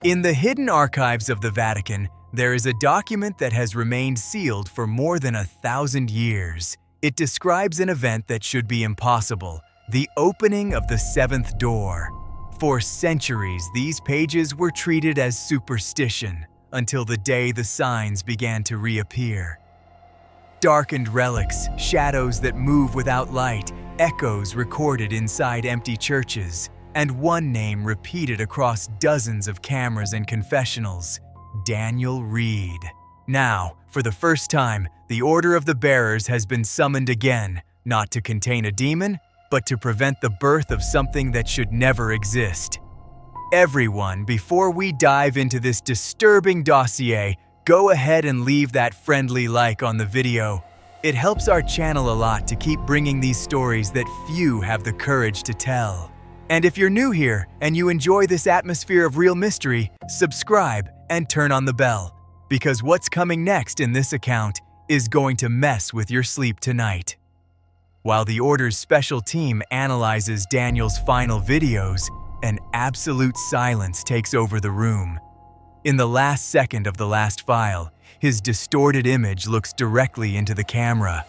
In the hidden archives of the Vatican, there is a document that has remained sealed for more than 1,000 years. It describes an event that should be impossible, the opening of the seventh door. For centuries, these pages were treated as superstition, until the day the signs began to reappear. Darkened relics, shadows that move without light, echoes recorded inside empty churches, and one name repeated across dozens of cameras and confessionals: Daniel Reed. Now, for the first time, the Order of the Bearers has been summoned again, not to contain a demon, but to prevent the birth of something that should never exist. Everyone, before we dive into this disturbing dossier, go ahead and leave that friendly like on the video. It helps our channel a lot to keep bringing these stories that few have the courage to tell. And if you're new here and you enjoy this atmosphere of real mystery, subscribe and turn on the bell, because what's coming next in this account is going to mess with your sleep tonight. While the Order's special team analyzes Daniel's final videos, an absolute silence takes over the room. In the last second of the last file, his distorted image looks directly into the camera.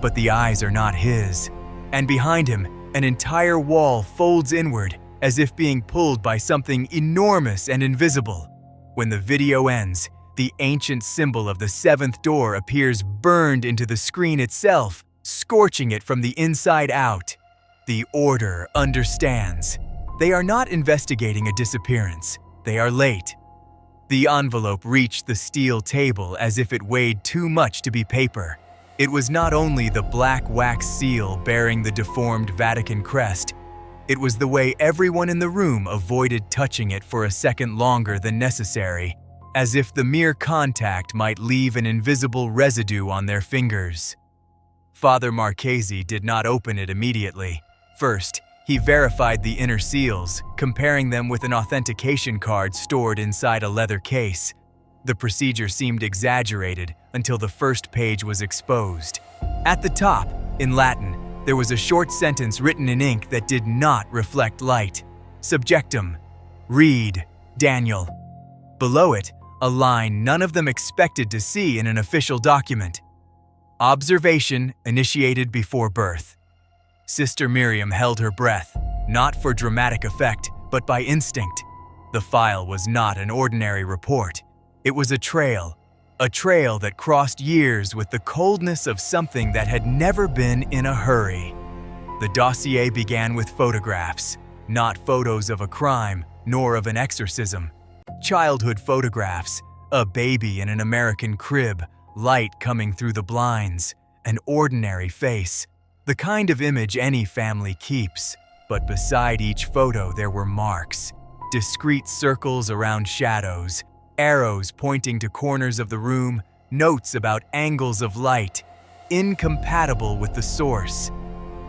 But the eyes are not his, and behind him, an entire wall folds inward as if being pulled by something enormous and invisible. When the video ends, the ancient symbol of the seventh door appears burned into the screen itself, scorching it from the inside out. The Order understands. They are not investigating a disappearance. They are late. The envelope reached the steel table as if it weighed too much to be paper. It was not only the black wax seal bearing the deformed Vatican crest, it was the way everyone in the room avoided touching it for a second longer than necessary, as if the mere contact might leave an invisible residue on their fingers. Father Marchese did not open it immediately. First, he verified the inner seals, comparing them with an authentication card stored inside a leather case. The procedure seemed exaggerated until the first page was exposed. At the top, in Latin, there was a short sentence written in ink that did not reflect light. Subjectum: Reed, Daniel. Below it, a line none of them expected to see in an official document. Observation initiated before birth. Sister Miriam held her breath, not for dramatic effect, but by instinct. The file was not an ordinary report. It was a trail that crossed years with the coldness of something that had never been in a hurry. The dossier began with photographs, not photos of a crime, nor of an exorcism. Childhood photographs, a baby in an American crib, light coming through the blinds, an ordinary face, the kind of image any family keeps. But beside each photo there were marks, discrete circles around shadows, arrows pointing to corners of the room, notes about angles of light, incompatible with the source.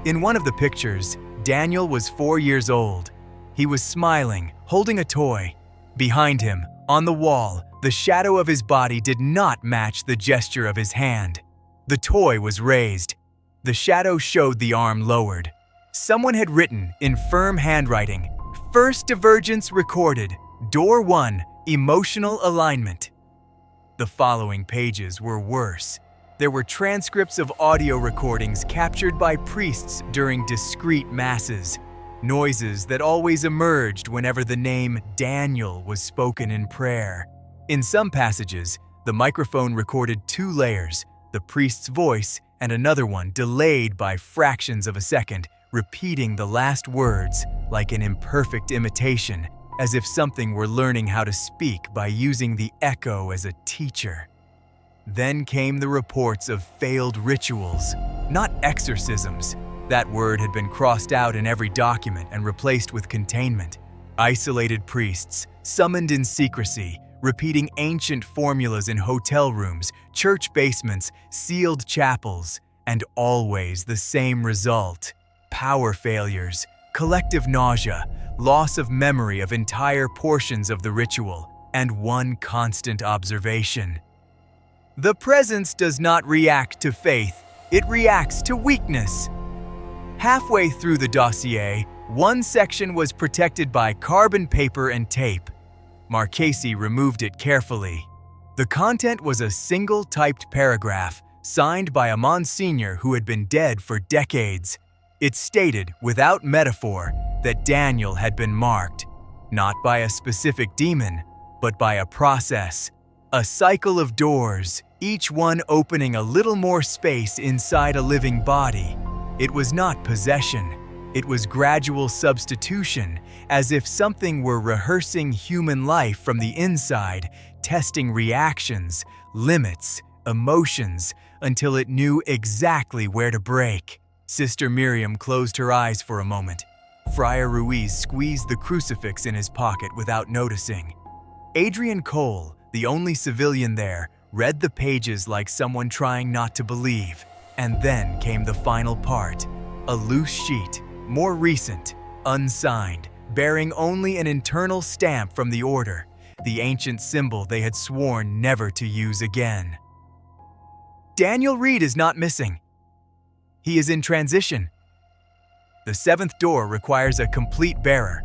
In one of the pictures, Daniel was 4 years old. He was smiling, holding a toy. Behind him, on the wall, the shadow of his body did not match the gesture of his hand. The toy was raised. The shadow showed the arm lowered. Someone had written in firm handwriting, "First divergence recorded, door 1, emotional alignment." The following pages were worse. There were transcripts of audio recordings captured by priests during discreet masses, noises that always emerged whenever the name Daniel was spoken in prayer. In some passages, the microphone recorded 2 layers, the priest's voice and another one delayed by fractions of a second, repeating the last words like an imperfect imitation, as if something were learning how to speak by using the echo as a teacher. Then came the reports of failed rituals, not exorcisms. That word had been crossed out in every document and replaced with containment. Isolated priests, summoned in secrecy, repeating ancient formulas in hotel rooms, church basements, sealed chapels, and always the same result: power failures, collective nausea, loss of memory of entire portions of the ritual, and one constant observation: the presence does not react to faith, it reacts to weakness. Halfway through the dossier, one section was protected by carbon paper and tape. Marchese removed it carefully. The content was a single typed paragraph signed by a Monsignor who had been dead for decades. It stated, without metaphor, that Daniel had been marked, not by a specific demon, but by a process, a cycle of doors, each one opening a little more space inside a living body. It was not possession, it was gradual substitution, as if something were rehearsing human life from the inside, testing reactions, limits, emotions, until it knew exactly where to break. Sister Miriam closed her eyes for a moment. Friar Ruiz squeezed the crucifix in his pocket without noticing. Adrian Cole, the only civilian there, read the pages like someone trying not to believe. And then came the final part, a loose sheet, more recent, unsigned, bearing only an internal stamp from the order, the ancient symbol they had sworn never to use again. Daniel Reed is not missing. He is in transition. The seventh door requires a complete bearer.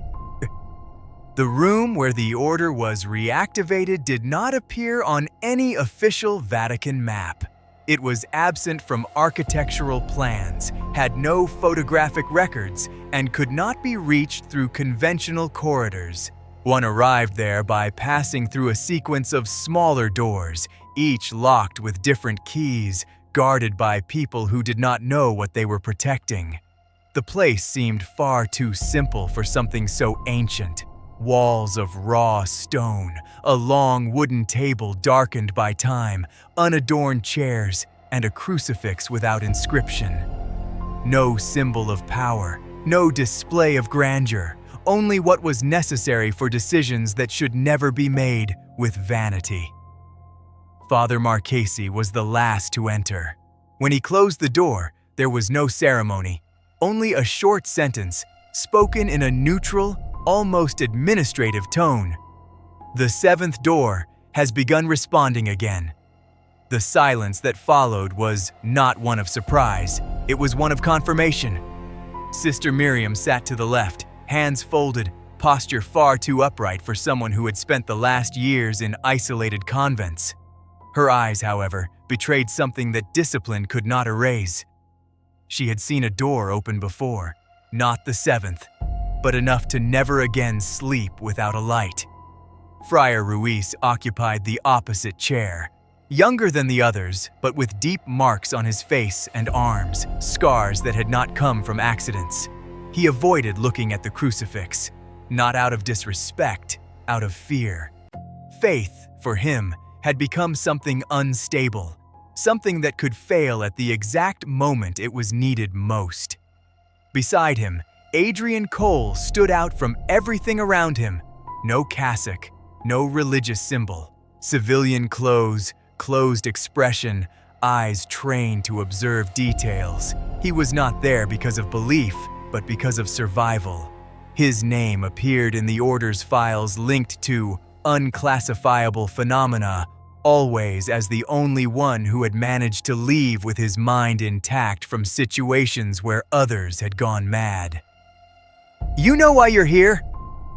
The room where the order was reactivated did not appear on any official Vatican map. It was absent from architectural plans, had no photographic records, and could not be reached through conventional corridors. One arrived there by passing through a sequence of smaller doors, each locked with different keys, guarded by people who did not know what they were protecting. The place seemed far too simple for something so ancient. Walls of raw stone, a long wooden table darkened by time, unadorned chairs, and a crucifix without inscription. No symbol of power, no display of grandeur, only what was necessary for decisions that should never be made with vanity. Father Marchese was the last to enter. When he closed the door, there was no ceremony, only a short sentence, spoken in a neutral, almost administrative tone. The seventh door has begun responding again. The silence that followed was not one of surprise, it was one of confirmation. Sister Miriam sat to the left, hands folded, posture far too upright for someone who had spent the last years in isolated convents. Her eyes, however, betrayed something that discipline could not erase. She had seen a door open before, not the seventh, but enough to never again sleep without a light. Friar Ruiz occupied the opposite chair, younger than the others, but with deep marks on his face and arms, scars that had not come from accidents. He avoided looking at the crucifix, not out of disrespect, out of fear. Faith, for him, had become something unstable, something that could fail at the exact moment it was needed most. Beside him, Adrian Cole stood out from everything around him. No cassock, no religious symbol, civilian clothes, closed expression, eyes trained to observe details. He was not there because of belief, but because of survival. His name appeared in the order's files linked to unclassifiable phenomena, always as the only one who had managed to leave with his mind intact from situations where others had gone mad. "You know why you're here?"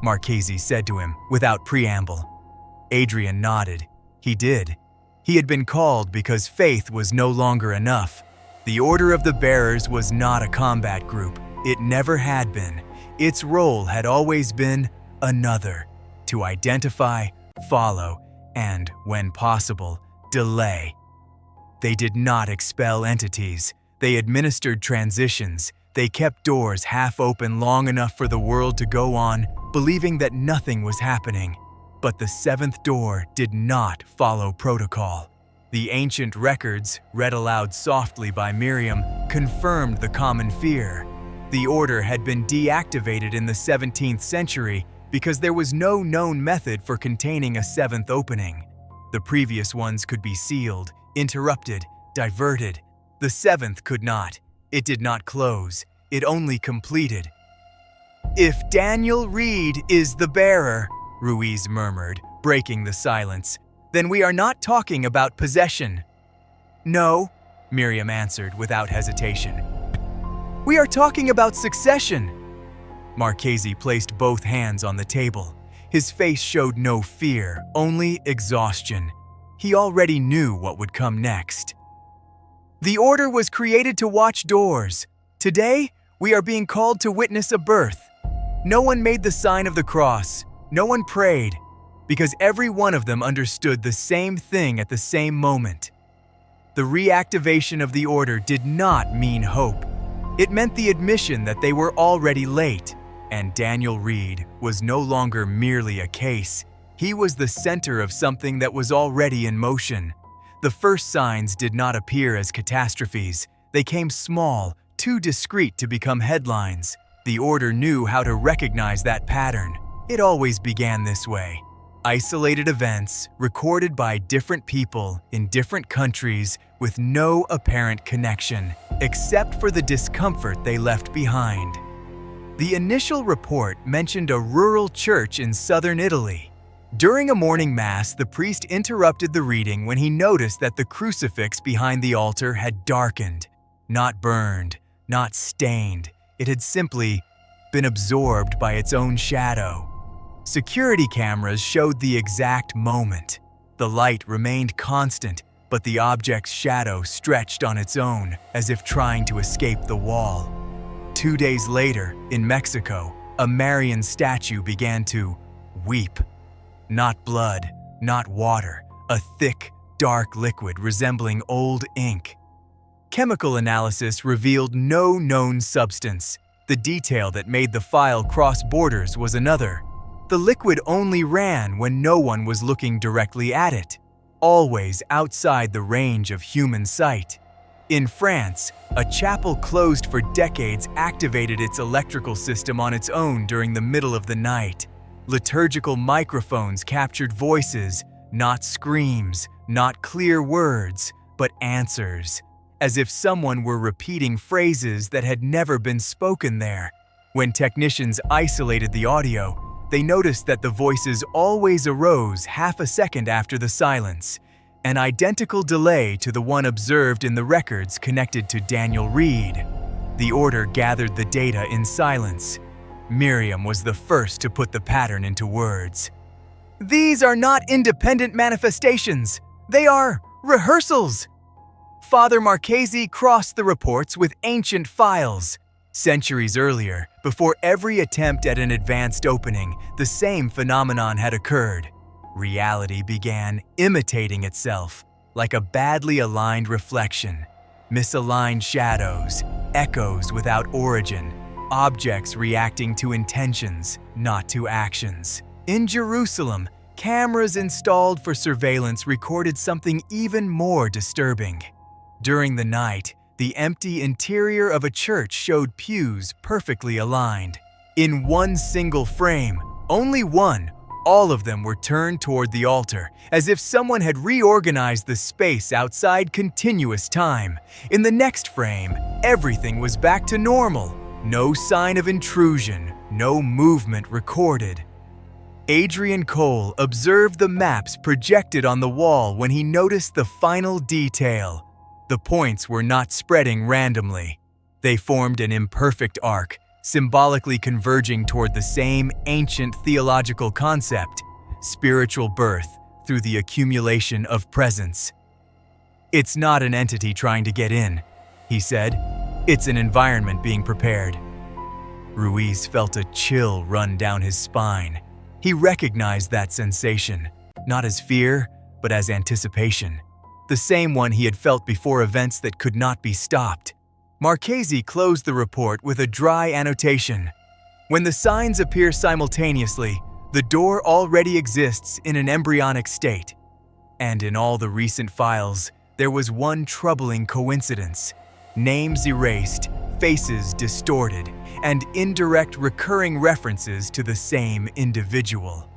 Marchese said to him without preamble. Adrian nodded. He did. He had been called because faith was no longer enough. The Order of the Bearers was not a combat group. It never had been. Its role had always been another, to identify, follow, and, when possible, delay. They did not expel entities. They administered transitions. They kept doors half open long enough for the world to go on, believing that nothing was happening. But the seventh door did not follow protocol. The ancient records, read aloud softly by Miriam, confirmed the common fear. The order had been deactivated in the 17th century because there was no known method for containing a seventh opening. The previous ones could be sealed, interrupted, diverted. The seventh could not. It did not close. It only completed. "If Daniel Reed is the bearer," Ruiz murmured, breaking the silence, "then we are not talking about possession." "No," Miriam answered without hesitation. "We are talking about succession." Marchese placed both hands on the table. His face showed no fear, only exhaustion. He already knew what would come next. The order was created to watch doors. Today, we are being called to witness a birth. No one made the sign of the cross. No one prayed, because every one of them understood the same thing at the same moment. The reactivation of the order did not mean hope. It meant the admission that they were already late, and Daniel Reed was no longer merely a case. He was the center of something that was already in motion. The first signs did not appear as catastrophes. They came small, too discreet to become headlines. The order knew how to recognize that pattern. It always began this way. Isolated events recorded by different people in different countries with no apparent connection, except for the discomfort they left behind. The initial report mentioned a rural church in southern Italy. During a morning mass, the priest interrupted the reading when he noticed that the crucifix behind the altar had darkened, not burned, not stained. It had simply been absorbed by its own shadow. Security cameras showed the exact moment. The light remained constant, but the object's shadow stretched on its own, as if trying to escape the wall. 2 days later, in Mexico, a Marian statue began to weep. Not blood, not water, a thick, dark liquid resembling old ink. Chemical analysis revealed no known substance. The detail that made the file cross borders was another. The liquid only ran when no one was looking directly at it, always outside the range of human sight. In France, a chapel closed for decades activated its electrical system on its own during the middle of the night. Liturgical microphones captured voices, not screams, not clear words, but answers, as if someone were repeating phrases that had never been spoken there. When technicians isolated the audio, they noticed that the voices always arose half a second after the silence, an identical delay to the one observed in the records connected to Daniel Reed. The order gathered the data in silence. Miriam was the first to put the pattern into words. "These are not independent manifestations. They are rehearsals." Father Marchesi crossed the reports with ancient files. Centuries earlier, before every attempt at an advanced opening, the same phenomenon had occurred. Reality began imitating itself, like a badly aligned reflection. Misaligned shadows, echoes without origin, objects reacting to intentions, not to actions. In Jerusalem, cameras installed for surveillance recorded something even more disturbing. During the night, the empty interior of a church showed pews perfectly aligned. In one single frame, only one, all of them were turned toward the altar, as if someone had reorganized the space outside continuous time. In the next frame, everything was back to normal. No sign of intrusion, no movement recorded. Adrian Cole observed the maps projected on the wall when he noticed the final detail. The points were not spreading randomly. They formed an imperfect arc, symbolically converging toward the same ancient theological concept, spiritual birth through the accumulation of presence. "It's not an entity trying to get in," he said. "It's an environment being prepared." Ruiz felt a chill run down his spine. He recognized that sensation, not as fear, but as anticipation. The same one he had felt before events that could not be stopped. Marchesi closed the report with a dry annotation. "When the signs appear simultaneously, the door already exists in an embryonic state." And in all the recent files, there was one troubling coincidence. Names erased, faces distorted, and indirect recurring references to the same individual.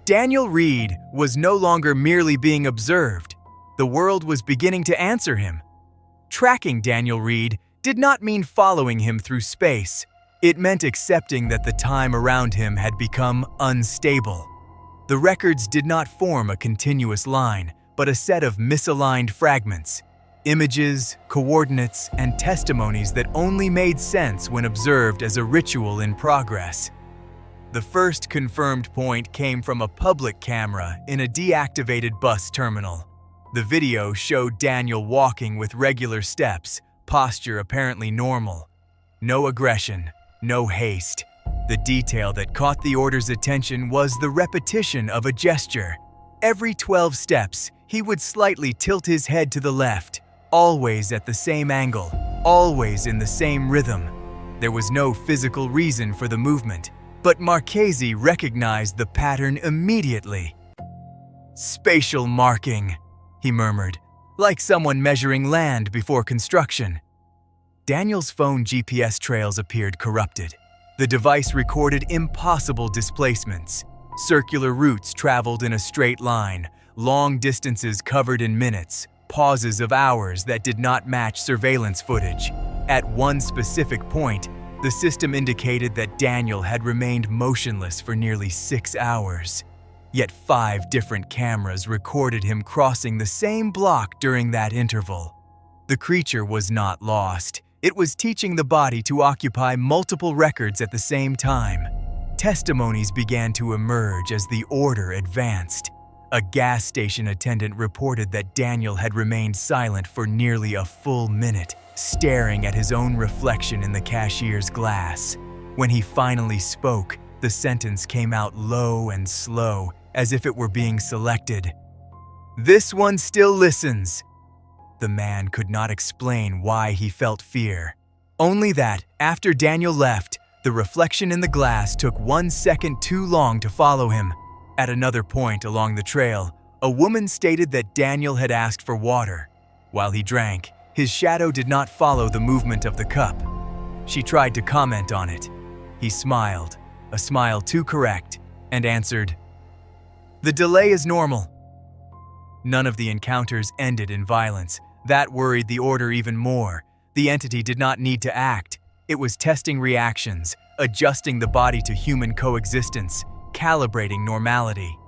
Daniel Reed was no longer merely being observed. The world was beginning to answer him. Tracking Daniel Reed did not mean following him through space. It meant accepting that the time around him had become unstable. The records did not form a continuous line, but a set of misaligned fragments, images, coordinates, and testimonies that only made sense when observed as a ritual in progress. The first confirmed point came from a public camera in a deactivated bus terminal. The video showed Daniel walking with regular steps, posture apparently normal. No aggression, no haste. The detail that caught the order's attention was the repetition of a gesture. Every 12 steps, he would slightly tilt his head to the left, always at the same angle, always in the same rhythm. There was no physical reason for the movement, but Marchesi recognized the pattern immediately. "Spatial marking," he murmured, like someone measuring land before construction. Daniel's phone GPS trails appeared corrupted. The device recorded impossible displacements. Circular routes traveled in a straight line, long distances covered in minutes, pauses of hours that did not match surveillance footage. At one specific point, the system indicated that Daniel had remained motionless for nearly 6 hours. Yet 5 different cameras recorded him crossing the same block during that interval. The creature was not lost. It was teaching the body to occupy multiple records at the same time. Testimonies began to emerge as the order advanced. A gas station attendant reported that Daniel had remained silent for nearly a full minute, staring at his own reflection in the cashier's glass. When he finally spoke, the sentence came out low and slow, as if it were being selected. "This one still listens." The man could not explain why he felt fear. Only that, after Daniel left, the reflection in the glass took 1 second too long to follow him. At another point along the trail, a woman stated that Daniel had asked for water. While he drank, his shadow did not follow the movement of the cup. She tried to comment on it. He smiled, a smile too correct, and answered, "The delay is normal." None of the encounters ended in violence. That worried the order even more. The entity did not need to act. It was testing reactions, adjusting the body to human coexistence, calibrating normality.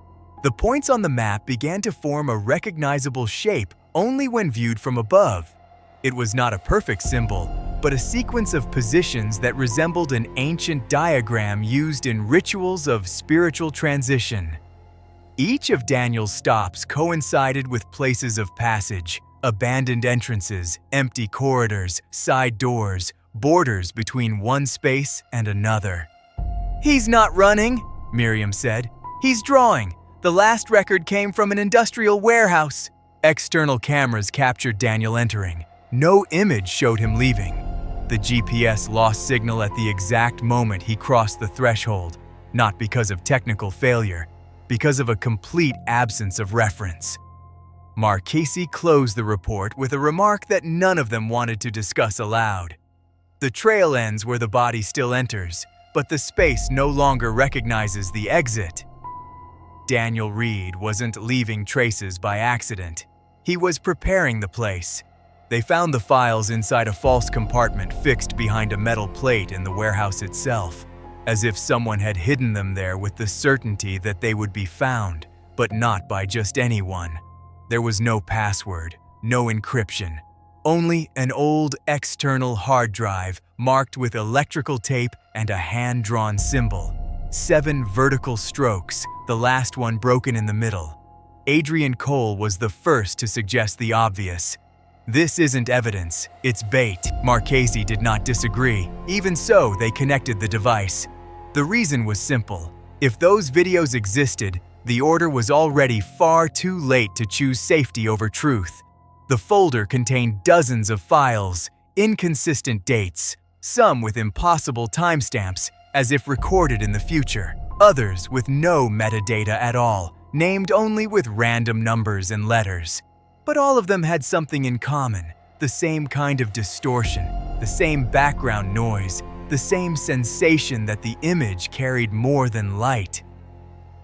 The points on the map began to form a recognizable shape only when viewed from above. It was not a perfect symbol, but a sequence of positions that resembled an ancient diagram used in rituals of spiritual transition. Each of Daniel's stops coincided with places of passage, abandoned entrances, empty corridors, side doors, borders between one space and another. "He's not running," Miriam said. "He's drawing. The last record came from an industrial warehouse." External cameras captured Daniel entering. No image showed him leaving. The GPS lost signal at the exact moment he crossed the threshold, not because of technical failure, because of a complete absence of reference. Marchesi closed the report with a remark that none of them wanted to discuss aloud. The trail ends where the body still enters, but the space no longer recognizes the exit. Daniel Reed wasn't leaving traces by accident. He was preparing the place. They found the files inside a false compartment fixed behind a metal plate in the warehouse itself, as if someone had hidden them there with the certainty that they would be found, but not by just anyone. There was no password, no encryption, only an old external hard drive marked with electrical tape and a hand-drawn symbol. 7 vertical strokes, the last one broken in the middle. Adrian Cole was the first to suggest the obvious. "This isn't evidence, it's bait." Marchesi did not disagree. Even so, they connected the device. The reason was simple. If those videos existed, the order was already far too late to choose safety over truth. The folder contained dozens of files, inconsistent dates, some with impossible timestamps, as if recorded in the future, others with no metadata at all, named only with random numbers and letters. But all of them had something in common, the same kind of distortion, the same background noise, the same sensation that the image carried more than light.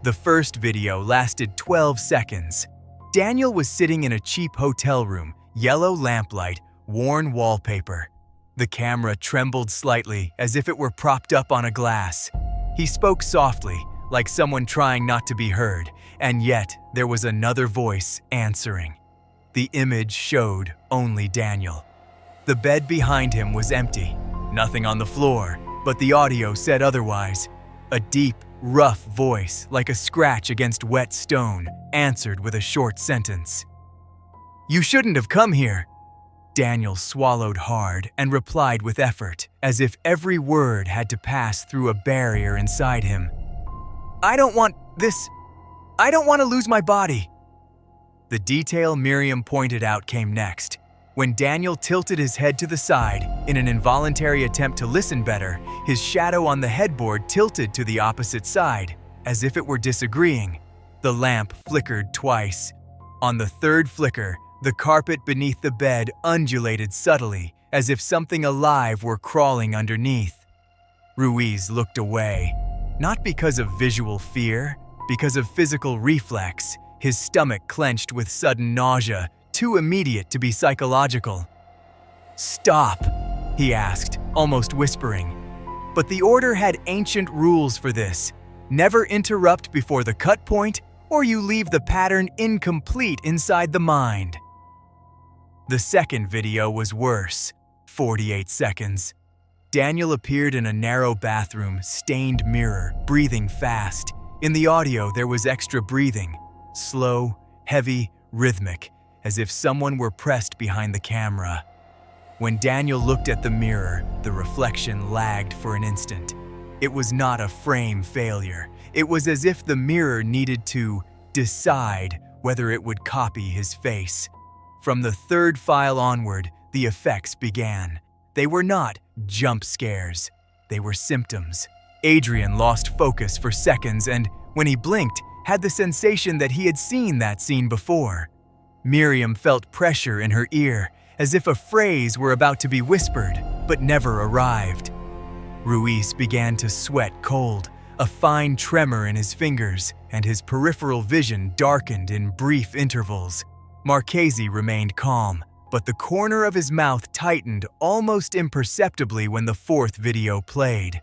The first video lasted 12 seconds. Daniel was sitting in a cheap hotel room, yellow lamplight, worn wallpaper. The camera trembled slightly as if it were propped up on a glass. He spoke softly, like someone trying not to be heard, and yet there was another voice answering. The image showed only Daniel. The bed behind him was empty, nothing on the floor, but the audio said otherwise. A deep, rough voice, like a scratch against wet stone, answered with a short sentence. "You shouldn't have come here." Daniel swallowed hard and replied with effort, as if every word had to pass through a barrier inside him. "I don't want this. I don't want to lose my body." The detail Miriam pointed out came next. When Daniel tilted his head to the side in an involuntary attempt to listen better, his shadow on the headboard tilted to the opposite side, as if it were disagreeing. The lamp flickered twice. On the third flicker, the carpet beneath the bed undulated subtly, as if something alive were crawling underneath. Ruiz looked away, not because of visual fear, because of physical reflex. His stomach clenched with sudden nausea, too immediate to be psychological. "Stop," he asked, almost whispering. But the order had ancient rules for this. Never interrupt before the cut point, or you leave the pattern incomplete inside the mind. The second video was worse. 48 seconds. Daniel appeared in a narrow bathroom, stained mirror, breathing fast. In the audio, there was extra breathing. Slow, heavy, rhythmic, as if someone were pressed behind the camera. When Daniel looked at the mirror, the reflection lagged for an instant. It was not a frame failure. It was as if the mirror needed to decide whether it would copy his face. From the third file onward, the effects began. They were not jump scares. They were symptoms. Adrian lost focus for seconds and, when he blinked, had the sensation that he had seen that scene before. Miriam felt pressure in her ear, as if a phrase were about to be whispered, but never arrived. Ruiz began to sweat cold, a fine tremor in his fingers, and his peripheral vision darkened in brief intervals. Marchesi remained calm, but the corner of his mouth tightened almost imperceptibly when the fourth video played.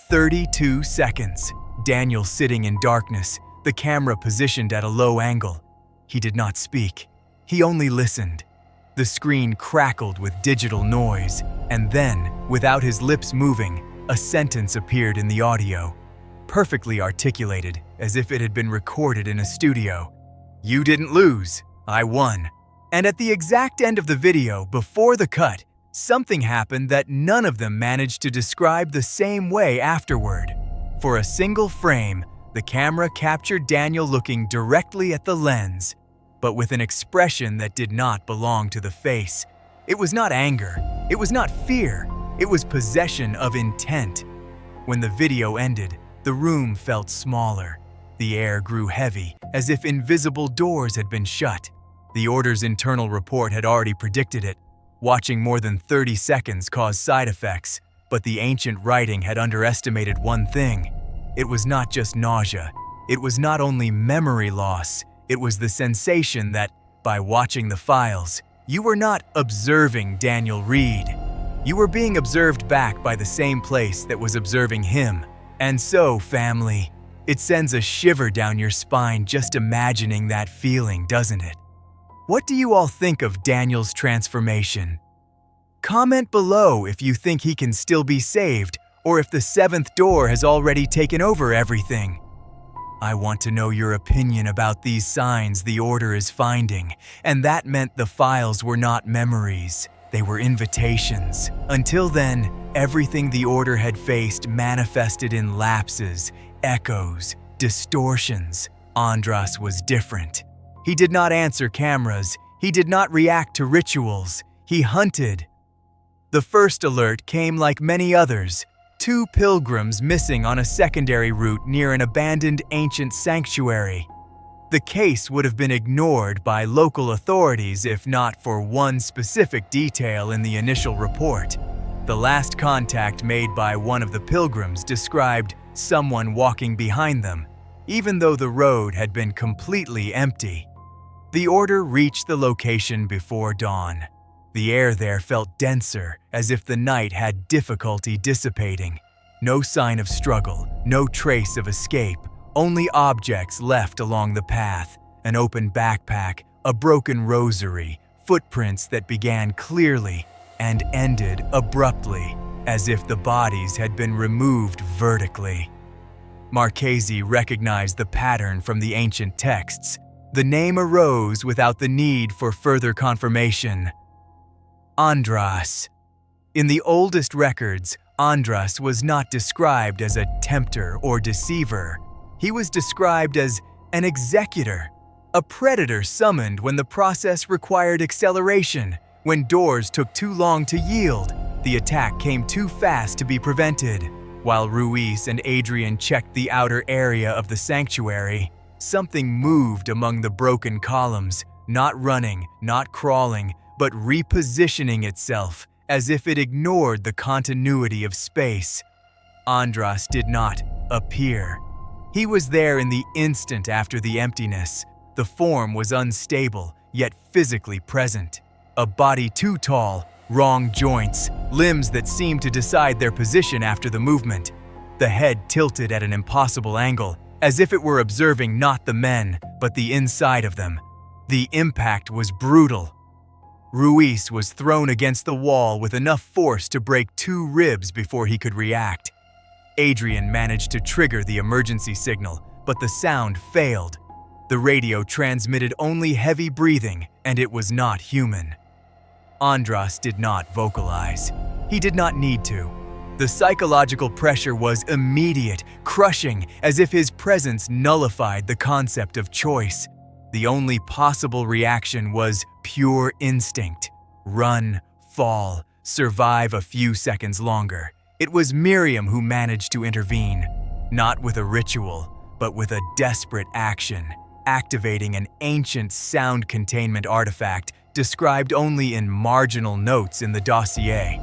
32 seconds. Daniel sitting in darkness, the camera positioned at a low angle. He did not speak. He only listened. The screen crackled with digital noise, and then, without his lips moving, a sentence appeared in the audio, perfectly articulated, as if it had been recorded in a studio. "You didn't lose. I won." And at the exact end of the video, before the cut, something happened that none of them managed to describe the same way afterward. For a single frame, the camera captured Daniel looking directly at the lens, but with an expression that did not belong to the face. It was not anger. It was not fear. It was possession of intent. When the video ended, the room felt smaller. The air grew heavy, as if invisible doors had been shut. The order's internal report had already predicted it. Watching more than 30 seconds caused side effects, but the ancient writing had underestimated one thing. It was not just nausea. It was not only memory loss. It was the sensation that, by watching the files, you were not observing Daniel read. You were being observed back by the same place that was observing him. And so, family, it sends a shiver down your spine just imagining that feeling, doesn't it? What do you all think of Daniel's transformation? Comment below if you think he can still be saved, or if the seventh door has already taken over everything. I want to know your opinion about these signs the Order is finding, and that meant the files were not memories, they were invitations. Until then, everything the Order had faced manifested in lapses, echoes, distortions. Andras was different. He did not answer cameras, he did not react to rituals, he hunted. The first alert came like many others. 2 pilgrims missing on a secondary route near an abandoned ancient sanctuary. The case would have been ignored by local authorities if not for one specific detail in the initial report. The last contact made by one of the pilgrims described someone walking behind them, even though the road had been completely empty. The Order reached the location before dawn. The air there felt denser, as if the night had difficulty dissipating. No sign of struggle, no trace of escape, only objects left along the path, an open backpack, a broken rosary, footprints that began clearly and ended abruptly. as if the bodies had been removed vertically. Marchesi recognized the pattern from the ancient texts. The name arose without the need for further confirmation. Andras. In the oldest records, Andras was not described as a tempter or deceiver. He was described as an executor, a predator summoned when the process required acceleration, when doors took too long to yield, the attack came too fast to be prevented. While Ruiz and Adrian checked the outer area of the sanctuary, something moved among the broken columns, not running, not crawling, but repositioning itself, as if it ignored the continuity of space. Andras did not appear. He was there in the instant after the emptiness. The form was unstable, yet physically present. A body too tall, wrong joints, limbs that seemed to decide their position after the movement. The head tilted at an impossible angle, as if it were observing not the men, but the inside of them. The impact was brutal. Ruiz was thrown against the wall with enough force to break 2 ribs before he could react. Adrian managed to trigger the emergency signal, but the sound failed. The radio transmitted only heavy breathing, and it was not human. Andras did not vocalize. He did not need to. The psychological pressure was immediate, crushing, as if his presence nullified the concept of choice. The only possible reaction was pure instinct. Run, fall, survive a few seconds longer. It was Miriam who managed to intervene, not with a ritual, but with a desperate action, activating an ancient sound containment artifact described only in marginal notes in the dossier.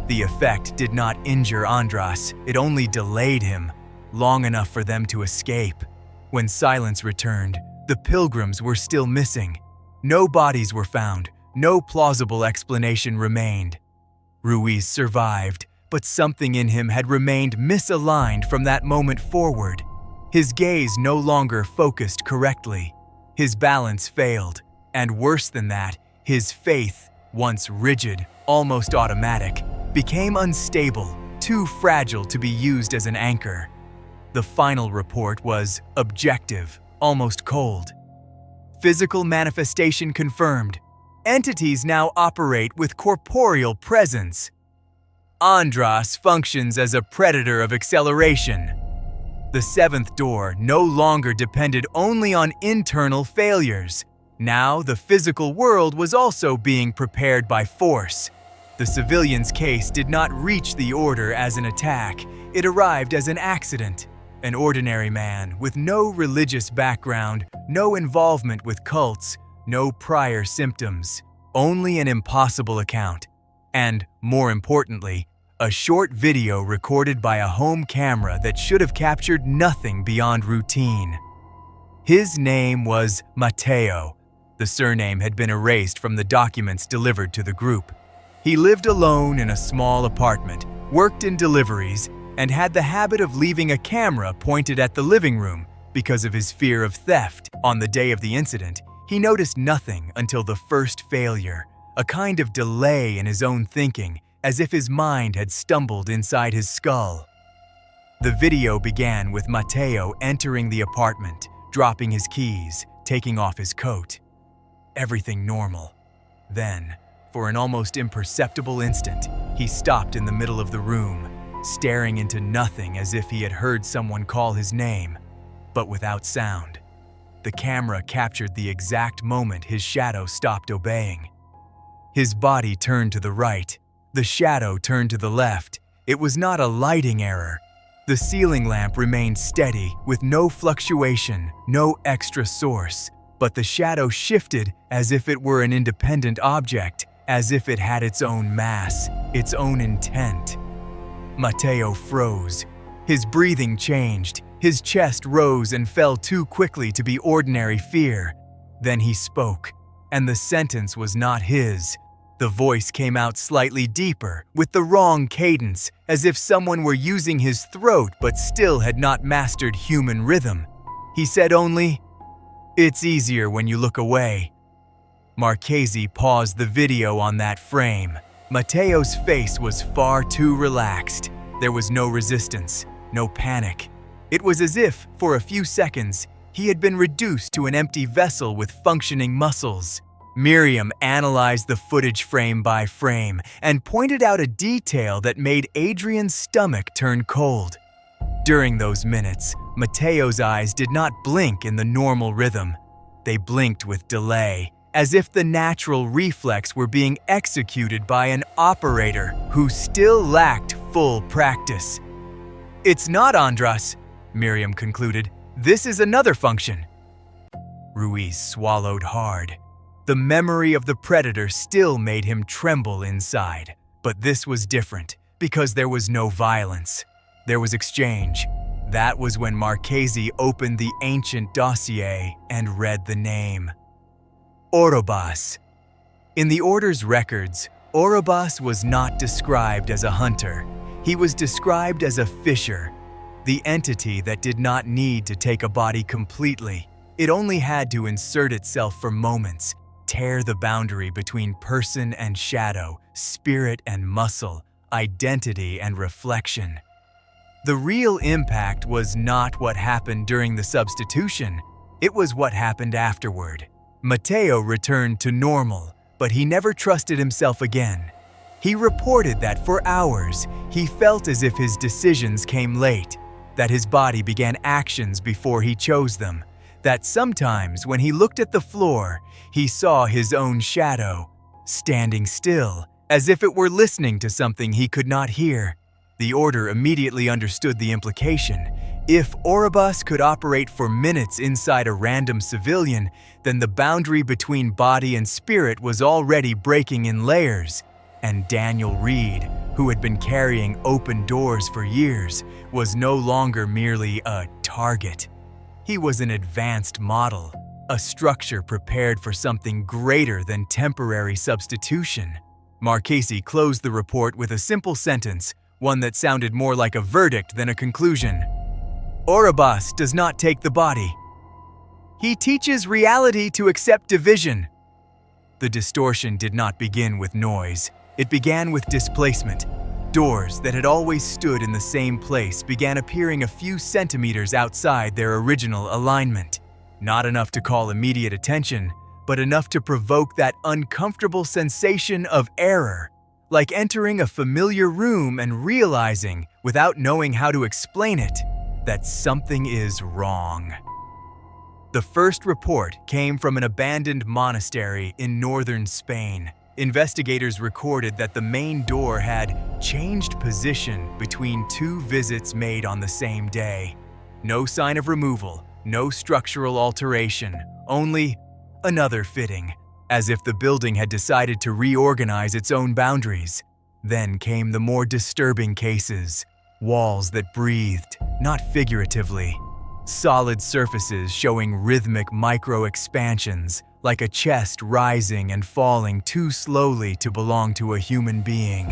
The effect did not injure Andras, it only delayed him, long enough for them to escape. When silence returned, the pilgrims were still missing. No bodies were found, no plausible explanation remained. Ruiz survived, but something in him had remained misaligned from that moment forward. His gaze no longer focused correctly. His balance failed, and worse than that, his faith, once rigid, almost automatic, became unstable, too fragile to be used as an anchor. The final report was objective, almost cold. Physical manifestation confirmed. Entities now operate with corporeal presence. Andras functions as a predator of acceleration. The 7th door no longer depended only on internal failures. Now the physical world was also being prepared by force. The civilian's case did not reach the order as an attack. It arrived as an accident. An ordinary man with no religious background, no involvement with cults, no prior symptoms, only an impossible account. And, more importantly, a short video recorded by a home camera that should have captured nothing beyond routine. His name was Matteo. The surname had been erased from the documents delivered to the group. He lived alone in a small apartment, worked in deliveries, and had the habit of leaving a camera pointed at the living room because of his fear of theft. On the day of the incident, he noticed nothing until the first failure, a kind of delay in his own thinking, as if his mind had stumbled inside his skull. The video began with Matteo entering the apartment, dropping his keys, taking off his coat. Everything normal. Then, for an almost imperceptible instant, he stopped in the middle of the room, staring into nothing as if he had heard someone call his name, but without sound. The camera captured the exact moment his shadow stopped obeying. His body turned to the right. The shadow turned to the left. It was not a lighting error. The ceiling lamp remained steady, with no fluctuation, no extra source, but the shadow shifted as if it were an independent object, as if it had its own mass, its own intent. Matteo froze. His breathing changed. His chest rose and fell too quickly to be ordinary fear. Then he spoke, and the sentence was not his. The voice came out slightly deeper, with the wrong cadence, as if someone were using his throat but still had not mastered human rhythm. He said only, "It's easier when you look away." Marchesi paused the video on that frame. Matteo's face was far too relaxed. There was no resistance, no panic. It was as if, for a few seconds, he had been reduced to an empty vessel with functioning muscles. Miriam analyzed the footage frame by frame and pointed out a detail that made Adrian's stomach turn cold. During those minutes, Matteo's eyes did not blink in the normal rhythm. They blinked with delay, as if the natural reflex were being executed by an operator who still lacked full practice. "It's not Andras," Miriam concluded. "This is another function." Ruiz swallowed hard. The memory of the predator still made him tremble inside. But this was different, because there was no violence. There was exchange. That was when Marchesi opened the ancient dossier and read the name. Orobas. In the Order's records, Orobas was not described as a hunter. He was described as a fisher, the entity that did not need to take a body completely. It only had to insert itself for moments, tear the boundary between person and shadow, spirit and muscle, identity and reflection. The real impact was not what happened during the substitution. It was what happened afterward. Matteo returned to normal, but he never trusted himself again. He reported that for hours, he felt as if his decisions came late, that his body began actions before he chose them, that sometimes when he looked at the floor, he saw his own shadow, standing still, as if it were listening to something he could not hear. The Order immediately understood the implication. If Orobas could operate for minutes inside a random civilian, then the boundary between body and spirit was already breaking in layers. And Daniel Reed, who had been carrying open doors for years, was no longer merely a target. He was an advanced model, a structure prepared for something greater than temporary substitution. Marchesi closed the report with a simple sentence, one that sounded more like a verdict than a conclusion. Orobas does not take the body. He teaches reality to accept division. The distortion did not begin with noise. It began with displacement. Doors that had always stood in the same place began appearing a few centimeters outside their original alignment. Not enough to call immediate attention, but enough to provoke that uncomfortable sensation of error, like entering a familiar room and realizing, without knowing how to explain it, that something is wrong. The first report came from an abandoned monastery in northern Spain. Investigators recorded that the main door had changed position between two visits made on the same day. No sign of removal, no structural alteration, only another fitting, as if the building had decided to reorganize its own boundaries. Then came the more disturbing cases. Walls that breathed, not figuratively. Solid surfaces showing rhythmic micro-expansions, like a chest rising and falling too slowly to belong to a human being.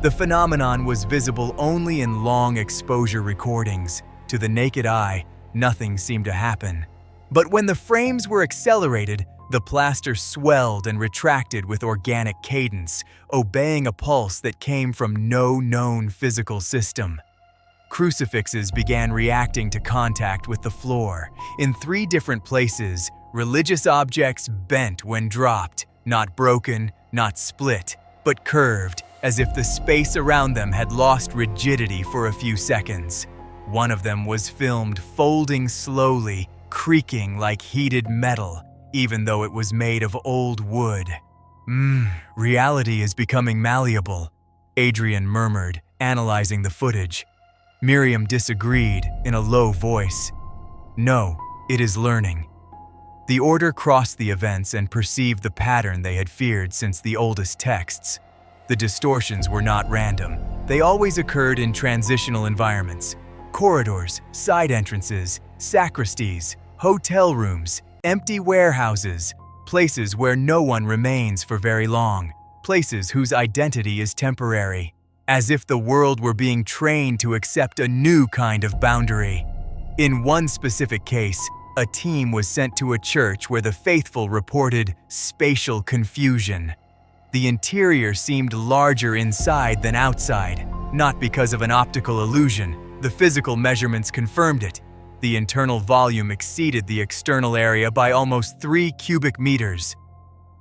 The phenomenon was visible only in long exposure recordings. To the naked eye, nothing seemed to happen. But when the frames were accelerated, the plaster swelled and retracted with organic cadence, obeying a pulse that came from no known physical system. Crucifixes began reacting to contact with the floor. In 3 different places, religious objects bent when dropped, not broken, not split, but curved, as if the space around them had lost rigidity for a few seconds. One of them was filmed folding slowly, creaking like heated metal, even though it was made of old wood. Reality is becoming malleable, Adrian murmured, analyzing the footage. Miriam disagreed in a low voice. No, it is learning. The Order crossed the events and perceived the pattern they had feared since the oldest texts. The distortions were not random. They always occurred in transitional environments. Corridors, side entrances, sacristies, hotel rooms, empty warehouses, places where no one remains for very long, places whose identity is temporary, as if the world were being trained to accept a new kind of boundary. In one specific case, a team was sent to a church where the faithful reported spatial confusion. The interior seemed larger inside than outside, not because of an optical illusion. The physical measurements confirmed it. The internal volume exceeded the external area by almost 3 cubic meters.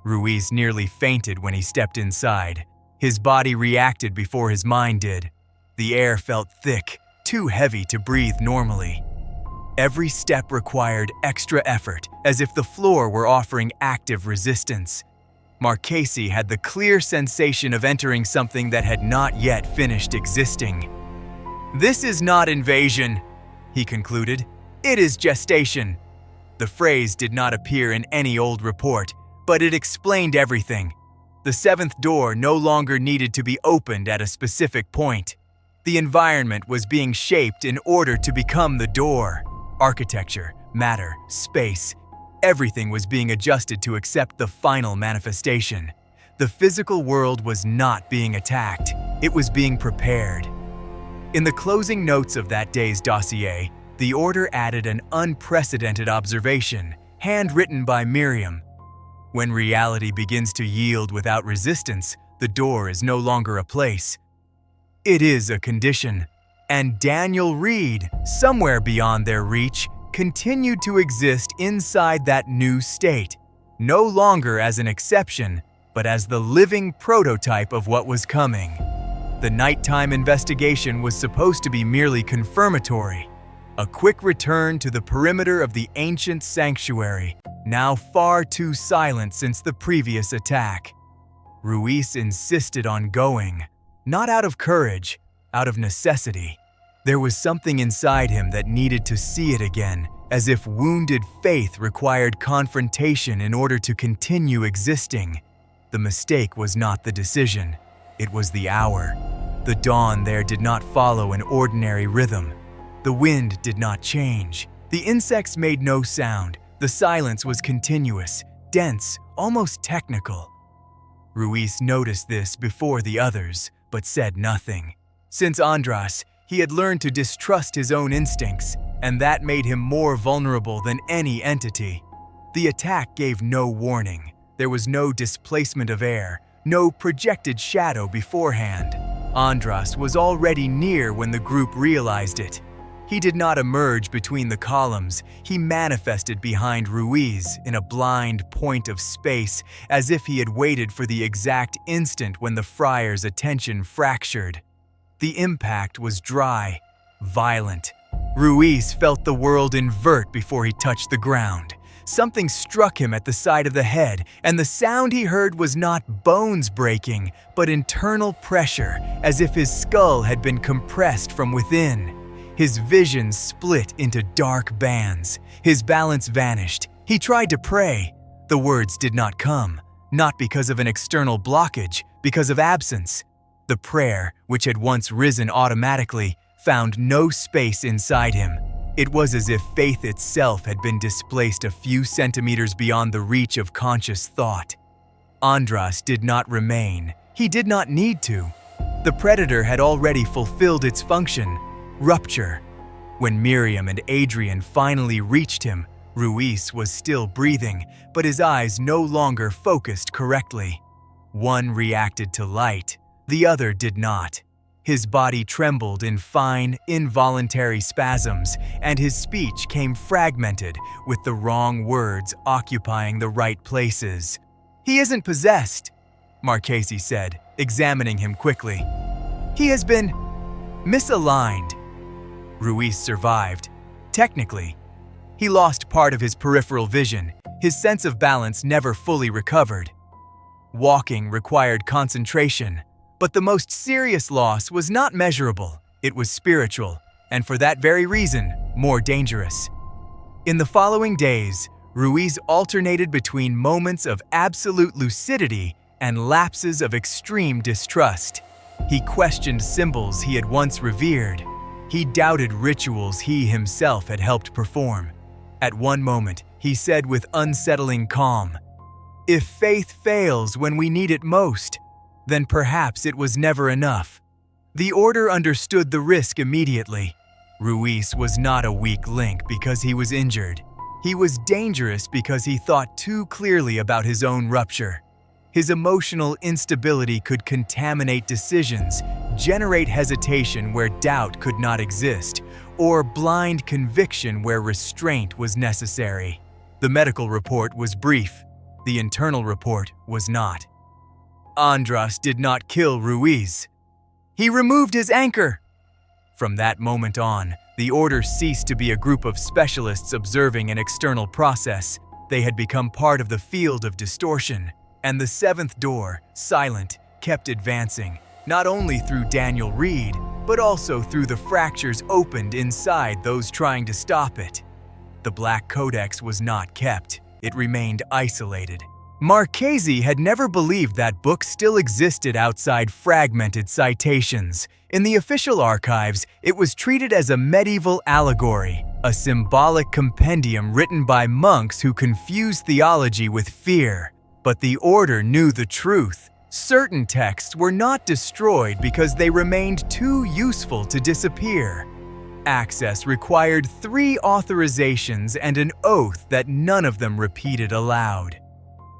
Ruiz nearly fainted when he stepped inside. His body reacted before his mind did. The air felt thick, too heavy to breathe normally. Every step required extra effort, as if the floor were offering active resistance. Marchesi had the clear sensation of entering something that had not yet finished existing. "This is not invasion," he concluded. "It is gestation." The phrase did not appear in any old report, but it explained everything. The seventh door no longer needed to be opened at a specific point. The environment was being shaped in order to become the door. Architecture, matter, space, everything was being adjusted to accept the final manifestation. The physical world was not being attacked, it was being prepared. In the closing notes of that day's dossier, the order added an unprecedented observation, handwritten by Miriam. When reality begins to yield without resistance, the door is no longer a place. It is a condition. And Daniel Reed, somewhere beyond their reach, continued to exist inside that new state, no longer as an exception, but as the living prototype of what was coming. The nighttime investigation was supposed to be merely confirmatory, a quick return to the perimeter of the ancient sanctuary, now far too silent since the previous attack. Ruiz insisted on going, not out of courage, out of necessity. There was something inside him that needed to see it again, as if wounded faith required confrontation in order to continue existing. The mistake was not the decision, it was the hour. The dawn there did not follow an ordinary rhythm. The wind did not change. The insects made no sound. The silence was continuous, dense, almost technical. Ruiz noticed this before the others, but said nothing. Since Andras, he had learned to distrust his own instincts, and that made him more vulnerable than any entity. The attack gave no warning. There was no displacement of air, no projected shadow beforehand. Andras was already near when the group realized it. He did not emerge between the columns. He manifested behind Ruiz in a blind point of space, as if he had waited for the exact instant when the friar's attention fractured. The impact was dry, violent. Ruiz felt the world invert before he touched the ground. Something struck him at the side of the head, and the sound he heard was not bones breaking, but internal pressure, as if his skull had been compressed from within. His vision split into dark bands. His balance vanished. He tried to pray. The words did not come, not because of an external blockage, because of absence. The prayer, which had once risen automatically, found no space inside him. It was as if faith itself had been displaced a few centimeters beyond the reach of conscious thought. Andras did not remain. He did not need to. The predator had already fulfilled its function. Rupture. When Miriam and Adrian finally reached him, Ruiz was still breathing, but his eyes no longer focused correctly. One reacted to light, the other did not. His body trembled in fine, involuntary spasms, and his speech came fragmented, with the wrong words occupying the right places. "He isn't possessed," Marchesi said, examining him quickly. "He has been misaligned." Ruiz survived. Technically, he lost part of his peripheral vision. His sense of balance never fully recovered. Walking required concentration, but the most serious loss was not measurable. It was spiritual, and for that very reason, more dangerous. In the following days, Ruiz alternated between moments of absolute lucidity and lapses of extreme distrust. He questioned symbols he had once revered. He doubted rituals he himself had helped perform. At one moment, he said with unsettling calm, "If faith fails when we need it most, then perhaps it was never enough." The order understood the risk immediately. Ruiz was not a weak link because he was injured. He was dangerous because he thought too clearly about his own rupture. His emotional instability could contaminate decisions, generate hesitation where doubt could not exist, or blind conviction where restraint was necessary. The medical report was brief. The internal report was not. Andras did not kill Ruiz. He removed his anchor. From that moment on, the order ceased to be a group of specialists observing an external process. They had become part of the field of distortion. And the seventh door, silent, kept advancing, not only through Daniel Reed, but also through the fractures opened inside those trying to stop it. The Black Codex was not kept. It remained isolated. Marchesi had never believed that book still existed outside fragmented citations. In the official archives, it was treated as a medieval allegory, a symbolic compendium written by monks who confused theology with fear. But the order knew the truth. Certain texts were not destroyed because they remained too useful to disappear. Access required 3 authorizations and an oath that none of them repeated aloud.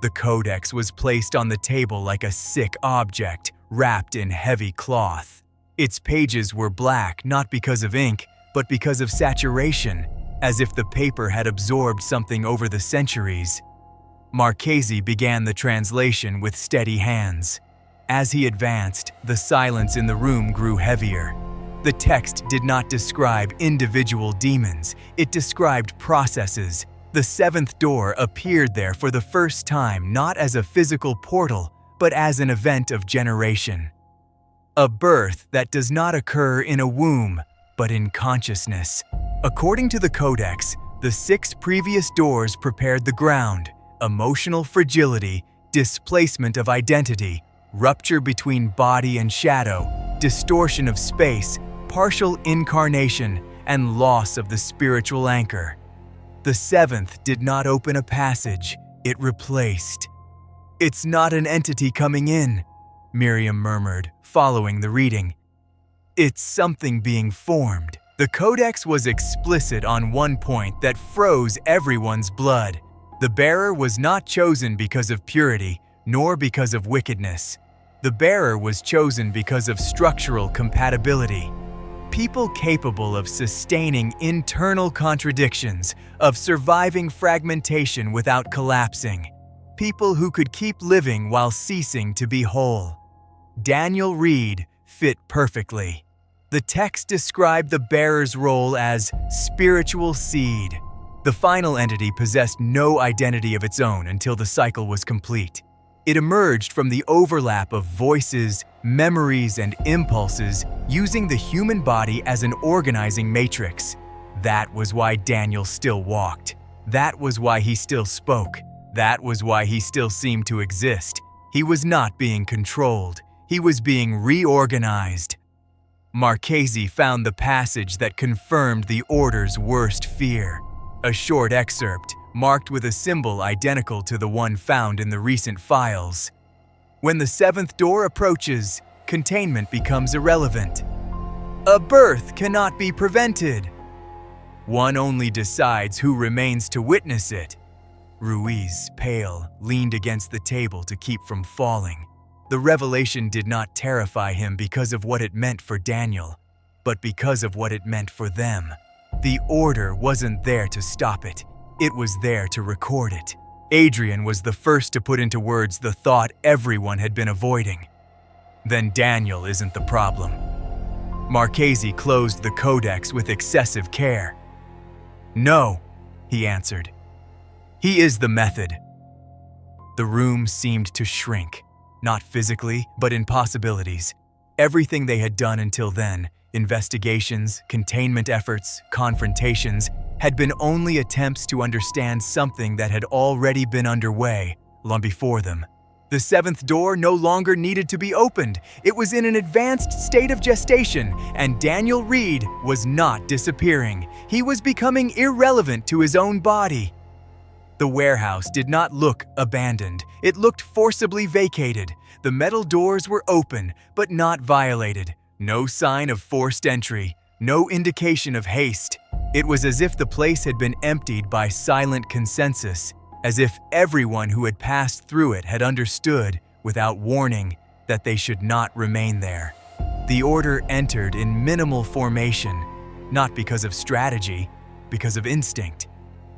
The codex was placed on the table like a sick object, wrapped in heavy cloth. Its pages were black not because of ink, but because of saturation, as if the paper had absorbed something over the centuries. Marchesi began the translation with steady hands. As he advanced, the silence in the room grew heavier. The text did not describe individual demons, it described processes. The seventh door appeared there for the first time not as a physical portal, but as an event of generation. A birth that does not occur in a womb, but in consciousness. According to the Codex, the 6 previous doors prepared the ground. Emotional fragility, displacement of identity, rupture between body and shadow, distortion of space, partial incarnation, and loss of the spiritual anchor. The 7th did not open a passage, it replaced. "It's not an entity coming in," Miriam murmured, following the reading. "It's something being formed." The Codex was explicit on one point that froze everyone's blood. The bearer was not chosen because of purity, nor because of wickedness. The bearer was chosen because of structural compatibility. People capable of sustaining internal contradictions, of surviving fragmentation without collapsing. People who could keep living while ceasing to be whole. Daniel Reed fit perfectly. The text described the bearer's role as spiritual seed. The final entity possessed no identity of its own until the cycle was complete. It emerged from the overlap of voices, memories, and impulses, using the human body as an organizing matrix. That was why Daniel still walked. That was why he still spoke. That was why he still seemed to exist. He was not being controlled. He was being reorganized. Marchesi found the passage that confirmed the order's worst fear. A short excerpt, marked with a symbol identical to the one found in the recent files. When the 7th door approaches, containment becomes irrelevant. A birth cannot be prevented. One only decides who remains to witness it. Ruiz, pale, leaned against the table to keep from falling. The revelation did not terrify him because of what it meant for Daniel, but because of what it meant for them. The order wasn't there to stop it. It was there to record it. Adrian was the first to put into words the thought everyone had been avoiding. Then Daniel isn't the problem. Marchesi closed the codex with excessive care. "No," he answered. "He is the method." The room seemed to shrink, not physically, but in possibilities. Everything they had done until then, investigations, containment efforts, confrontations, had been only attempts to understand something that had already been underway long before them. The 7th door no longer needed to be opened. It was in an advanced state of gestation, and Daniel Reed was not disappearing. He was becoming irrelevant to his own body. The warehouse did not look abandoned. It looked forcibly vacated. The metal doors were open, but not violated. No sign of forced entry, no indication of haste. It was as if the place had been emptied by silent consensus, as if everyone who had passed through it had understood, without warning, that they should not remain there. The order entered in minimal formation, not because of strategy, because of instinct.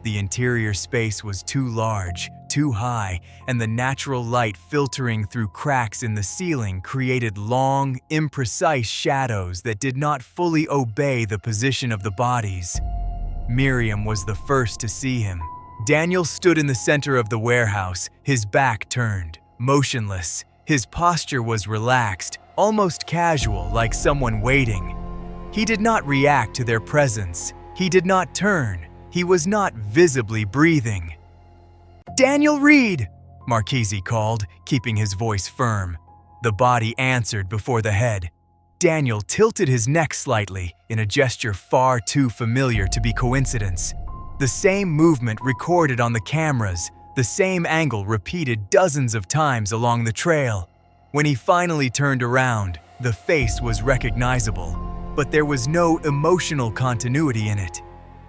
The interior space was too large, too high, and the natural light filtering through cracks in the ceiling created long, imprecise shadows that did not fully obey the position of the bodies. Miriam was the first to see him. Daniel stood in the center of the warehouse, his back turned, motionless. His posture was relaxed, almost casual, like someone waiting. He did not react to their presence. He did not turn. He was not visibly breathing. "Daniel Reed!" Marchese called, keeping his voice firm. The body answered before the head. Daniel tilted his neck slightly in a gesture far too familiar to be coincidence. The same movement recorded on the cameras, the same angle repeated dozens of times along the trail. When he finally turned around, the face was recognizable, but there was no emotional continuity in it.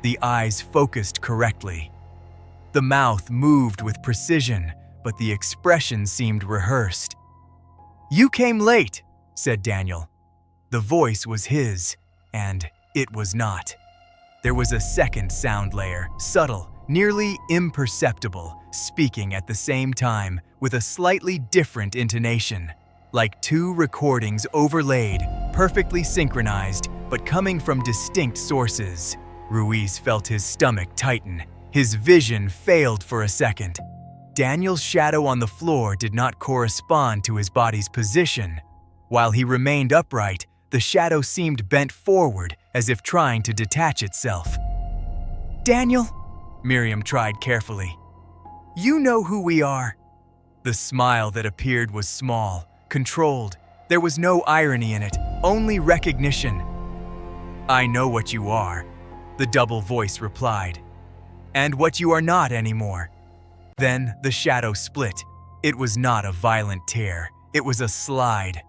The eyes focused correctly. The mouth moved with precision, but the expression seemed rehearsed. "You came late," said Daniel. The voice was his, and it was not. There was a second sound layer, subtle, nearly imperceptible, speaking at the same time with a slightly different intonation, like two recordings overlaid, perfectly synchronized, but coming from distinct sources. Ruiz felt his stomach tighten. His vision failed for a second. Daniel's shadow on the floor did not correspond to his body's position. While he remained upright, the shadow seemed bent forward, as if trying to detach itself. "Daniel," Miriam tried carefully, "you know who we are." The smile that appeared was small, controlled. There was no irony in it, only recognition. "I know what you are," the double voice replied, "and what you are not anymore." Then the shadow split. It was not a violent tear, it was a slide.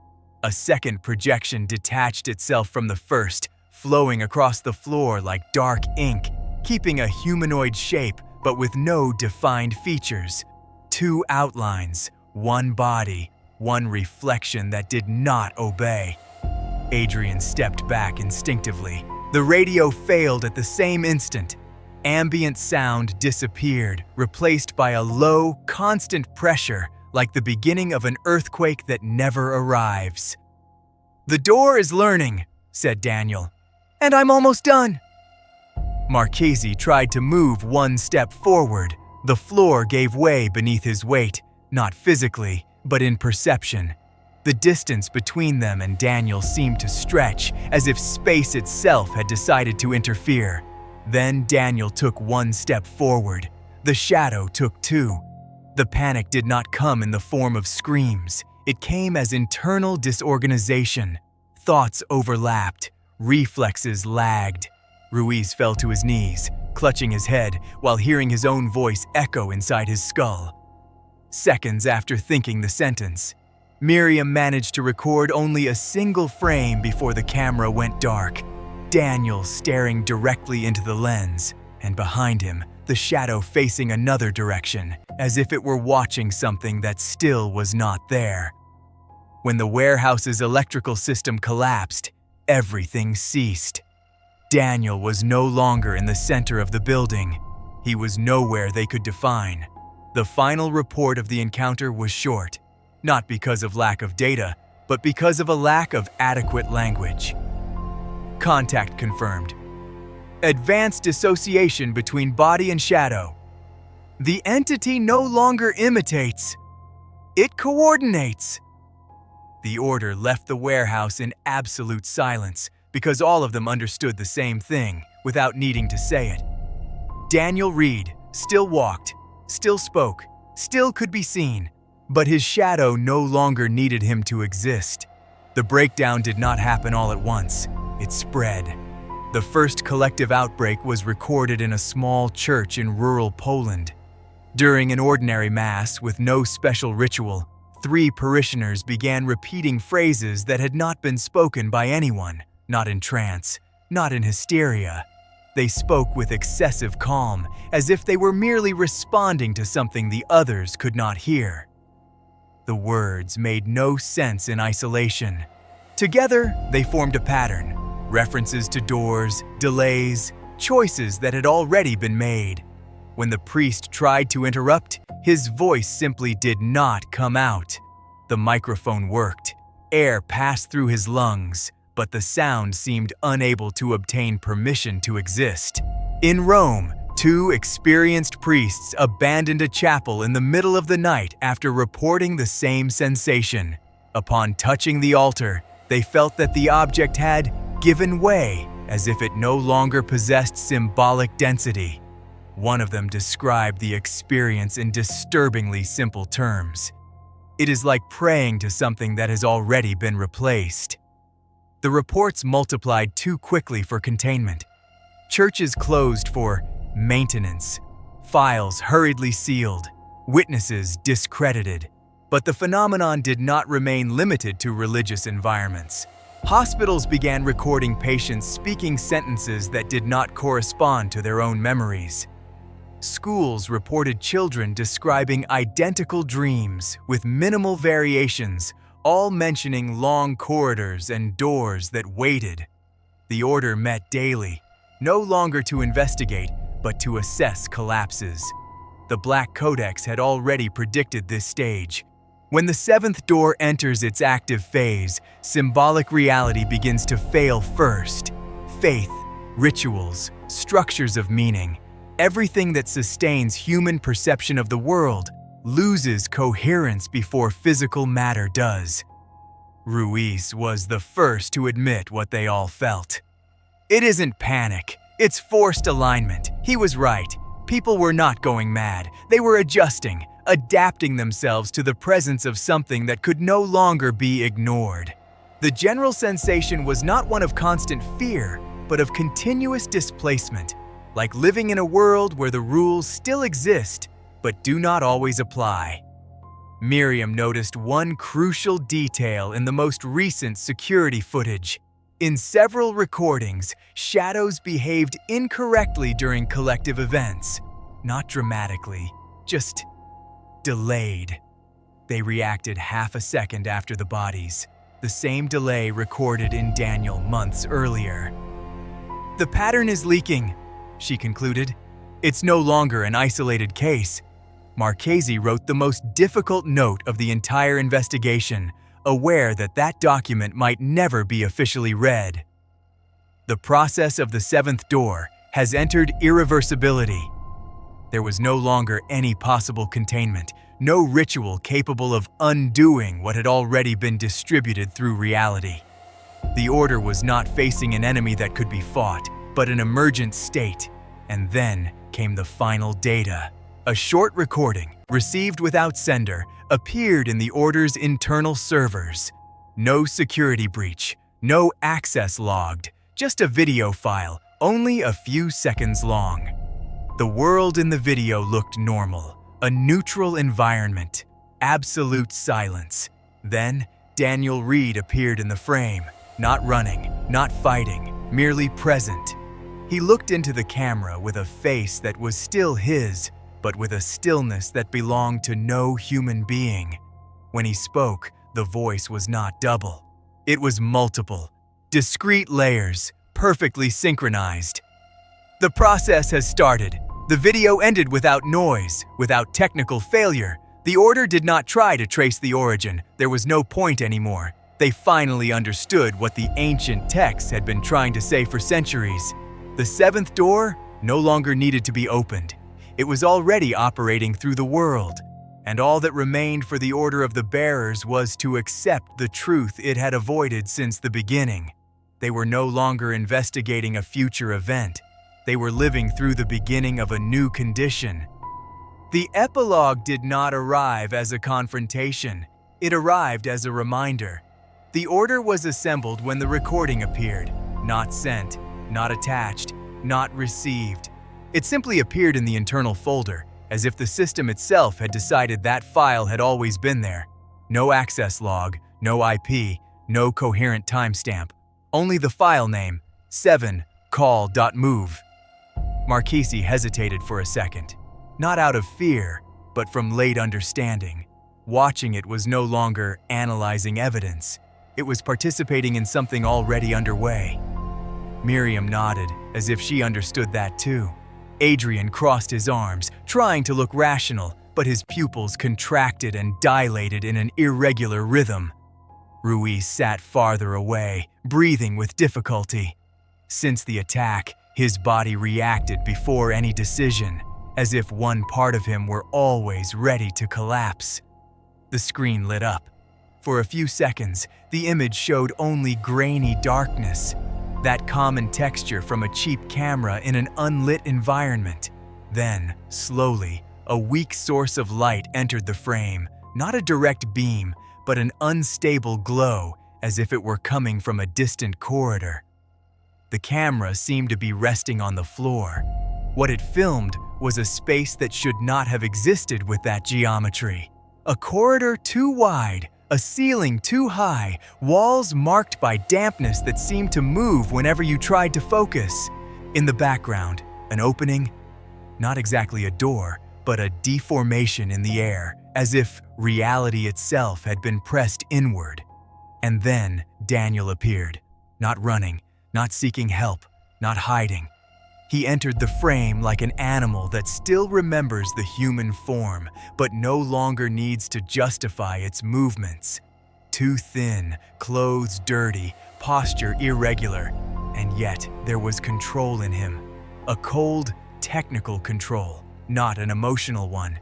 A second projection detached itself from the first, flowing across the floor like dark ink, keeping a humanoid shape but with no defined features. Two outlines, one body, one reflection that did not obey. Adrian stepped back instinctively. The radio failed at the same instant. Ambient sound disappeared, replaced by a low, constant pressure, like the beginning of an earthquake that never arrives. "The door is learning," said Daniel. "And I'm almost done." Marchese tried to move one step forward. The floor gave way beneath his weight, not physically, but in perception. The distance between them and Daniel seemed to stretch, as if space itself had decided to interfere. Then Daniel took one step forward. The shadow took two. The panic did not come in the form of screams. It came as internal disorganization. Thoughts overlapped. Reflexes lagged. Ruiz fell to his knees, clutching his head while hearing his own voice echo inside his skull. Seconds after thinking the sentence, Miriam managed to record only a single frame before the camera went dark. Daniel staring directly into the lens, and behind him, the shadow facing another direction, as if it were watching something that still was not there. When the warehouse's electrical system collapsed, everything ceased. Daniel was no longer in the center of the building. He was nowhere they could define. The final report of the encounter was short, not because of lack of data, but because of a lack of adequate language. Contact confirmed. Advanced dissociation between body and shadow. The entity no longer imitates. It coordinates. The order left the warehouse in absolute silence because all of them understood the same thing without needing to say it. Daniel Reed still walked, still spoke, still could be seen, but his shadow no longer needed him to exist. The breakdown did not happen all at once. It spread. The first collective outbreak was recorded in a small church in rural Poland. During an ordinary mass with no special ritual, 3 parishioners began repeating phrases that had not been spoken by anyone, not in trance, not in hysteria. They spoke with excessive calm, as if they were merely responding to something the others could not hear. The words made no sense in isolation. Together, they formed a pattern, references to doors, delays, choices that had already been made. When the priest tried to interrupt, his voice simply did not come out. The microphone worked. Air passed through his lungs, but the sound seemed unable to obtain permission to exist. In Rome, 2 experienced priests abandoned a chapel in the middle of the night after reporting the same sensation. Upon touching the altar, they felt that the object had given way, as if it no longer possessed symbolic density. One of them described the experience in disturbingly simple terms. It is like praying to something that has already been replaced. The reports multiplied too quickly for containment. Churches closed for maintenance, files hurriedly sealed, witnesses discredited. But the phenomenon did not remain limited to religious environments. Hospitals began recording patients speaking sentences that did not correspond to their own memories. Schools reported children describing identical dreams with minimal variations, all mentioning long corridors and doors that waited. The order met daily, no longer to investigate, but to assess collapses. The Black Codex had already predicted this stage. When the 7th door enters its active phase, symbolic reality begins to fail first. Faith, rituals, structures of meaning, everything that sustains human perception of the world loses coherence before physical matter does. Ruiz was the first to admit what they all felt. It isn't panic, it's forced alignment. He was right. People were not going mad. They were adjusting, adapting themselves to the presence of something that could no longer be ignored. The general sensation was not one of constant fear, but of continuous displacement, like living in a world where the rules still exist, but do not always apply. Miriam noticed one crucial detail in the most recent security footage. In several recordings, shadows behaved incorrectly during collective events. Not dramatically, just delayed. They reacted half a second after the bodies, the same delay recorded in Daniel months earlier. "The pattern is leaking," she concluded. "It's no longer an isolated case." Marchesi wrote the most difficult note of the entire investigation, aware that that document might never be officially read. The process of the 7th door has entered irreversibility. There was no longer any possible containment, no ritual capable of undoing what had already been distributed through reality. The order was not facing an enemy that could be fought, but an emergent state. And then came the final data. A short recording, received without sender, appeared in the order's internal servers. No security breach, no access logged, just a video file, only a few seconds long. The world in the video looked normal, a neutral environment, absolute silence. Then, Daniel Reed appeared in the frame, not running, not fighting, merely present. He looked into the camera with a face that was still his, but with a stillness that belonged to no human being. When he spoke, the voice was not double. It was multiple, discrete layers, perfectly synchronized. "The process has started. The video ended without noise, without technical failure. The order did not try to trace the origin. There was no point anymore. They finally understood what the ancient texts had been trying to say for centuries. The 7th door no longer needed to be opened. It was already operating through the world, and all that remained for the Order of the Bearers was to accept the truth it had avoided since the beginning. They were no longer investigating a future event. They were living through the beginning of a new condition. The epilogue did not arrive as a confrontation. It arrived as a reminder. The order was assembled when the recording appeared, not sent, not attached, not received. It simply appeared in the internal folder, as if the system itself had decided that file had always been there. No access log, no IP, no coherent timestamp. Only the file name, 7call.move. Marchese hesitated for a second, not out of fear, but from late understanding. Watching it was no longer analyzing evidence. It was participating in something already underway. Miriam nodded, as if she understood that too. Adrian crossed his arms, trying to look rational, but his pupils contracted and dilated in an irregular rhythm. Ruiz sat farther away, breathing with difficulty. Since the attack, his body reacted before any decision, as if one part of him were always ready to collapse. The screen lit up. For a few seconds, the image showed only grainy darkness, that common texture from a cheap camera in an unlit environment. Then, slowly, a weak source of light entered the frame, not a direct beam, but an unstable glow, as if it were coming from a distant corridor. The camera seemed to be resting on the floor. What it filmed was a space that should not have existed with that geometry. A corridor too wide, a ceiling too high, walls marked by dampness that seemed to move whenever you tried to focus. In the background, an opening, not exactly a door, but a deformation in the air, as if reality itself had been pressed inward. And then Daniel appeared, not running, not seeking help, not hiding. He entered the frame like an animal that still remembers the human form, but no longer needs to justify its movements. Too thin, clothes dirty, posture irregular, and yet there was control in him. A cold, technical control, not an emotional one.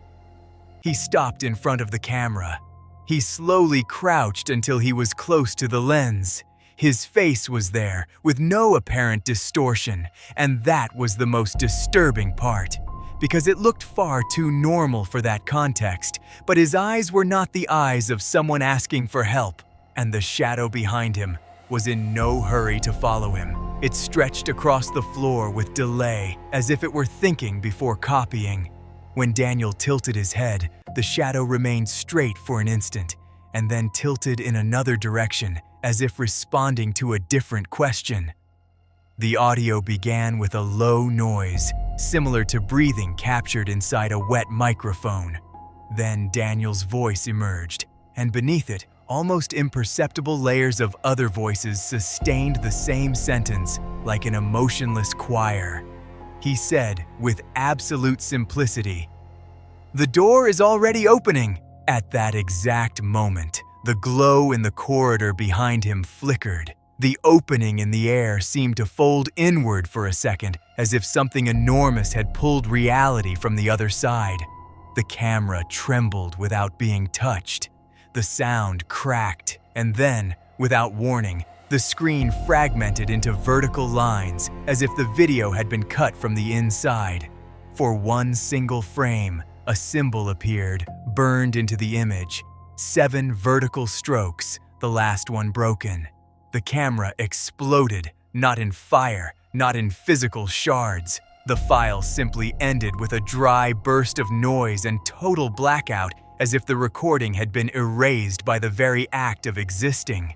He stopped in front of the camera. He slowly crouched until he was close to the lens. His face was there, with no apparent distortion, and that was the most disturbing part, because it looked far too normal for that context, but his eyes were not the eyes of someone asking for help, and the shadow behind him was in no hurry to follow him. It stretched across the floor with delay, as if it were thinking before copying. When Daniel tilted his head, the shadow remained straight for an instant, and then tilted in another direction, as if responding to a different question. The audio began with a low noise, similar to breathing captured inside a wet microphone. Then Daniel's voice emerged, and beneath it, almost imperceptible layers of other voices sustained the same sentence, like an emotionless choir. He said, with absolute simplicity, "The door is already opening." At that exact moment, the glow in the corridor behind him flickered. The opening in the air seemed to fold inward for a second, as if something enormous had pulled reality from the other side. The camera trembled without being touched. The sound cracked, and then, without warning, the screen fragmented into vertical lines, as if the video had been cut from the inside. For one single frame, a symbol appeared, burned into the image. 7 vertical strokes, the last one broken. The camera exploded, not in fire, not in physical shards. The file simply ended with a dry burst of noise and total blackout, as if the recording had been erased by the very act of existing.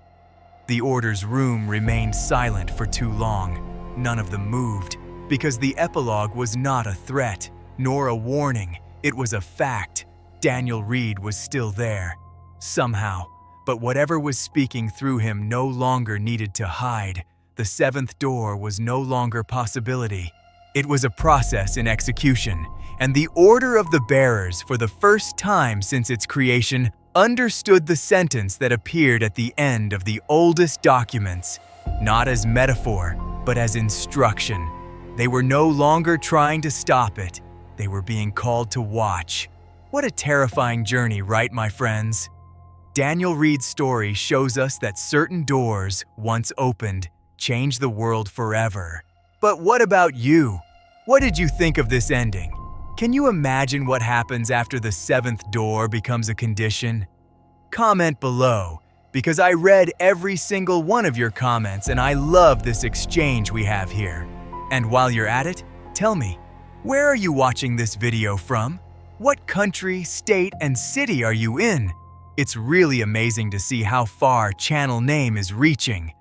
The order's room remained silent for too long. None of them moved, because the epilogue was not a threat, nor a warning. It was a fact. Daniel Reed was still there. Somehow, but whatever was speaking through him no longer needed to hide. The 7th door was no longer possibility. It was a process in execution, and the Order of the Bearers, for the first time since its creation, understood the sentence that appeared at the end of the oldest documents, not as metaphor, but as instruction. They were no longer trying to stop it. They were being called to watch. What a terrifying journey, right, my friends? Daniel Reed's story shows us that certain doors, once opened, change the world forever. But what about you? What did you think of this ending? Can you imagine what happens after the 7th door becomes a condition? Comment below, because I read every single one of your comments and I love this exchange we have here. And while you're at it, tell me, where are you watching this video from? What country, state, and city are you in? It's really amazing to see how far channel name is reaching.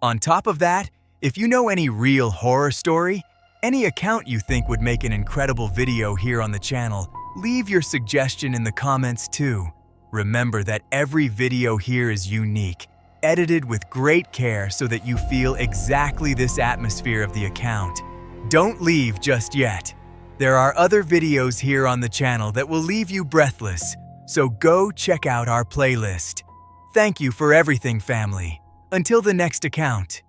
On top of that, if you know any real horror story, Any account you think would make an incredible video here on the channel, leave your suggestion in the comments too. Remember that every video here is unique, edited with great care so that you feel exactly this atmosphere of the account. Don't leave just yet. There are other videos here on the channel that will leave you breathless, so go check out our playlist. Thank you for everything, family. Until the next account.